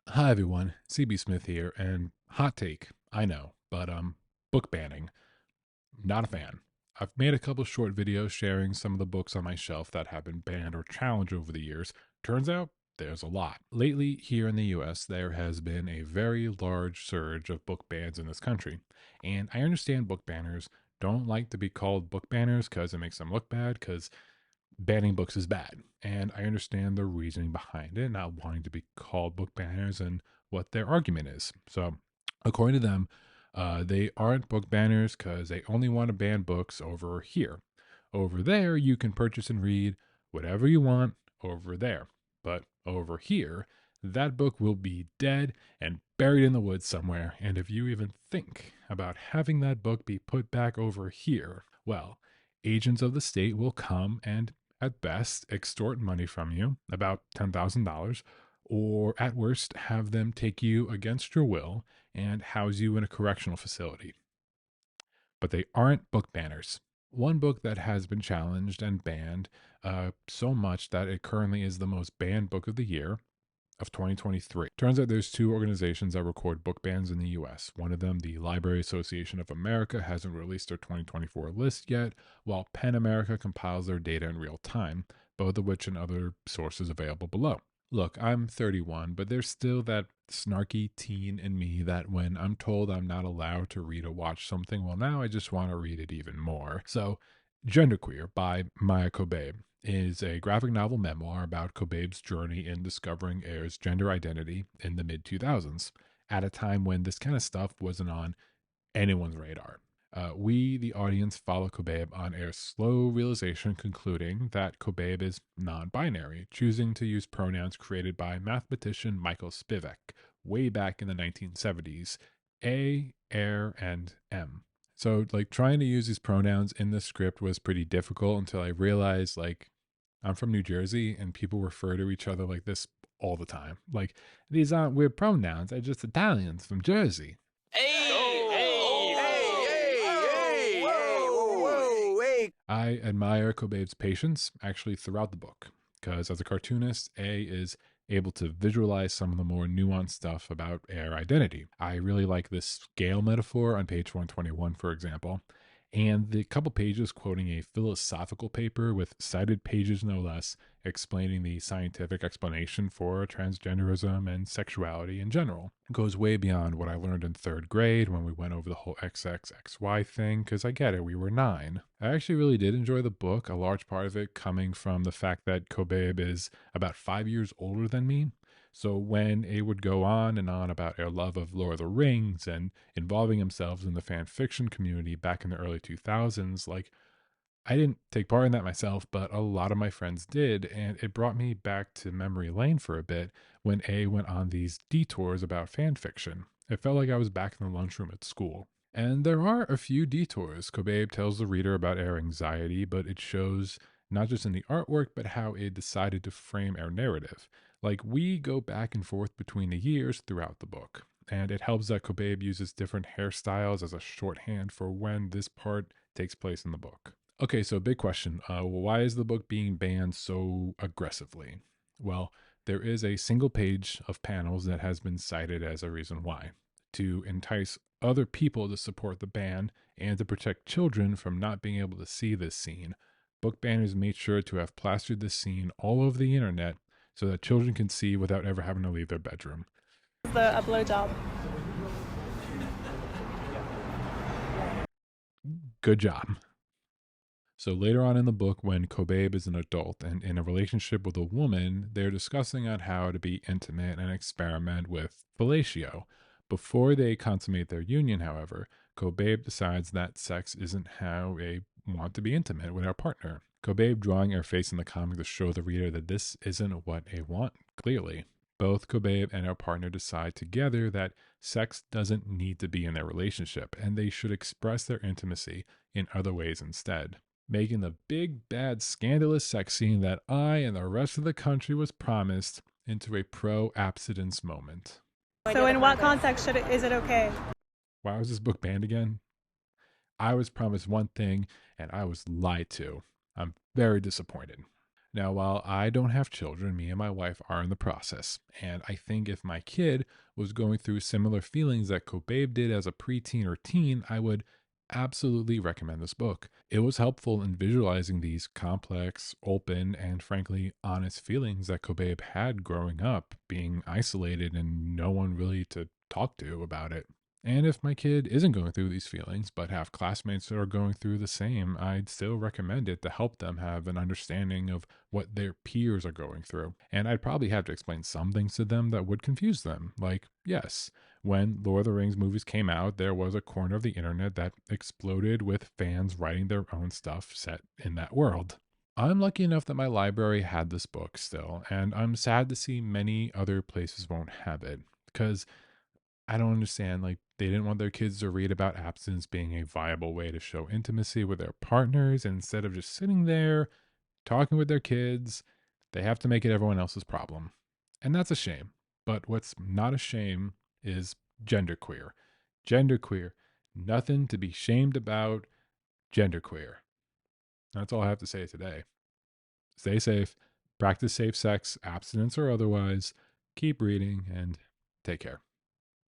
Hi everyone, CB Smith here, and hot take, I know, but book banning, not a fan. I've made a couple short videos sharing some of the books on my shelf that have been banned or challenged over the years. Turns out there's a lot. Lately, here in the US, there has been a very large surge of book bans in this country. And I understand book banners don't like to be called book banners because it makes them look bad, because banning books is bad. And I understand the reasoning behind it, not wanting to be called book banners and what their argument is. So, according to them, they aren't book banners because they only want to ban books over here. Over there, you can purchase and read whatever you want over there. But over here, that book will be dead and buried in the woods somewhere. And if you even think about having that book be put back over here, well, agents of the state will come and at best extort money from you, about $10,000, or at worst have them take you against your will and house you in a correctional facility. But they aren't book banners. One book that has been challenged and banned so much that it currently is the most banned book of the year of 2023. Turns out there's two organizations that record book bans in the US. One of them, the Library Association of America, hasn't released their 2024 list yet, while PEN America compiles their data in real time, both of which and other sources available below. Look, I'm 31, but there's still that snarky teen in me that when I'm told I'm not allowed to read or watch something, well, now I just want to read it even more. So, Genderqueer by Maya Kobabe is a graphic novel memoir about Kobabe's journey in discovering Air's gender identity in the mid 2000s, at a time when this kind of stuff wasn't on anyone's radar. We, the audience, follow Kobabe on Air's slow realization, concluding that Kobabe is non binary, choosing to use pronouns created by mathematician Michael Spivak way back in the 1970s, A, Air, and M. So, like, trying to use these pronouns in the script was pretty difficult until I realized, like, I'm from New Jersey and people refer to each other like this all the time. Like, these aren't weird pronouns, they're just Italians from Jersey. Hey, hey, hey, Wait. I admire Kobabe's patience actually throughout the book, because as a cartoonist, A is able to visualize some of the more nuanced stuff about air identity. I really like this scale metaphor on page 121, for example, and the couple pages quoting a philosophical paper with cited pages no less, explaining the scientific explanation for transgenderism and sexuality in general. It goes way beyond what I learned in third grade when we went over the whole XXXY thing, because I get it, we were 9. I actually really did enjoy the book, a large part of it coming from the fact that Kobabe is about 5 years older than me. So when it would go on and on about our love of Lord of the Rings and involving themselves in the fan fiction community back in the early 2000s, like, I didn't take part in that myself, but a lot of my friends did, and it brought me back to memory lane for a bit when A went on these detours about fan fiction. It felt like I was back in the lunchroom at school. And there are a few detours. Kobabe tells the reader about our anxiety, but it shows not just in the artwork, but how it decided to frame our narrative. Like, we go back and forth between the years throughout the book. And it helps that Kobabe uses different hairstyles as a shorthand for when this part takes place in the book. Okay, so big question. Why is the book being banned so aggressively? Well, there is a single page of panels that has been cited as a reason why. To entice other people to support the ban and to protect children from not being able to see this scene, book banners made sure to have plastered this scene all over the internet so that children can see without ever having to leave their bedroom. a blowjob. Good job. So later on in the book, when Kobabe is an adult and in a relationship with a woman, they're discussing on how to be intimate and experiment with fellatio. Before they consummate their union, however, Kobabe decides that sex isn't how they want to be intimate with our partner. Kobabe drawing her face in the comic to show the reader that this isn't what they want, clearly. Both Kobabe and our partner decide together that sex doesn't need to be in their relationship, and they should express their intimacy in other ways instead, making the big, bad, scandalous sex scene that I and the rest of the country was promised into a pro-abstinence moment. So in what context is it okay? Why was this book banned again? I was promised one thing and I was lied to. I'm very disappointed. Now, while I don't have children, me and my wife are in the process. And I think if my kid was going through similar feelings that Kobabe did as a preteen or teen, I would absolutely recommend this book. It was helpful in visualizing these complex, open, and frankly honest feelings that Kobabe had growing up, being isolated and no one really to talk to about it. And if my kid isn't going through these feelings, but have classmates that are going through the same, I'd still recommend it to help them have an understanding of what their peers are going through. And I'd probably have to explain some things to them that would confuse them. Like, yes, when Lord of the Rings movies came out, there was a corner of the internet that exploded with fans writing their own stuff set in that world. I'm lucky enough that my library had this book still, and I'm sad to see many other places won't have it because I don't understand. Like, they didn't want their kids to read about abstinence being a viable way to show intimacy with their partners. Instead of just sitting there talking with their kids, they have to make it everyone else's problem. And that's a shame. But what's not a shame is genderqueer. Genderqueer. Nothing to be shamed about. Genderqueer. That's all I have to say today. Stay safe, practice safe sex, abstinence or otherwise, keep reading, and take care.